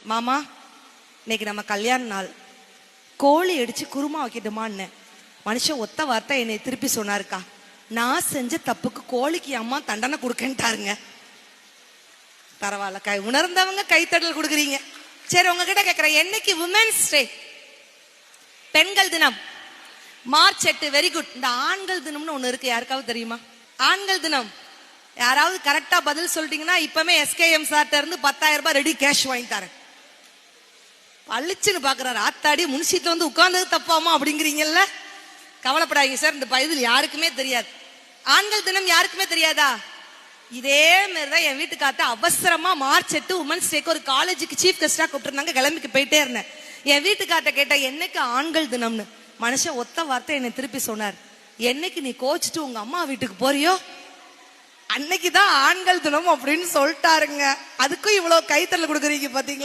மாமா இன்னைக்கு நம்ம கல்யாண நாள், கோழி அடிச்சு குருமா வைக்கட்டுமான்னு மனுஷன் ஒத்த வார்த்தை என்னை திருப்பி சொன்னாருக்கா. நான் செஞ்ச தப்புக்கு கோழிக்கு அம்மா தண்டனை கொடுக்கன்ட்டாருங்க. பரவாயில்ல, உணர்ந்தவங்க கைத்தடல் கொடுக்குறீங்க. சரி, உங்ககிட்ட கேட்கிறேன், என்னைக்கு உமன்ஸ் டே? பெண்கள் தினம் மார்ச் 8. Very good. இந்த ஆண்கள் தினம்னு ஒண்ணு இருக்கு, யாருக்காவது தெரியுமா? ஆண்கள் தினம் யாராவது கரெக்டா பதில் சொல்லிட்டீங்கன்னா இப்பவுமே SKM சார்ட்ட இருந்து 10,000 ரூபாய் ரெடி கேஷ் வாங்கி தரேன். பளிச்சுன்னு பாக்குறாரு, ஆத்தாடி முன்சீட்ல வந்து உட்கார்ந்தது தப்பாமா அப்படிங்கிறீங்கல்ல. கவலைப்படாதீங்க சார், இந்த பதில் யாருக்குமே தெரியாது. ஆண்கள் தினம் யாருக்குமே தெரியாதா? இதே மாதிரிதான் என் வீட்டுக்கார்ட்ட அவசரமா மார்ச் 8 உமன்ஸ் டேக்கு ஒரு காலேஜுக்கு சீஃப் கெஸ்டா கூப்பிட்டுருந்தாங்க. கிளம்பிக்கு போயிட்டே இருந்தேன். என் வீட்டுக்கார்ட்ட கேட்ட என்னைக்கு ஆண்கள் தினம்னு, மனுஷன் ஒத்த வார்த்தை என்னை திருப்பி சொன்னார், என்னைக்கு நீ கோச்சிட்டு உங்க அம்மா வீட்டுக்கு போறியோ அன்னைக்குதான் ஆண்கள் தினம் அப்படின்னு சொல்லிட்டாருங்க. அதுக்கும் இவ்வளவு கைத்தறல் கொடுக்குறீங்க பாத்தீங்களா?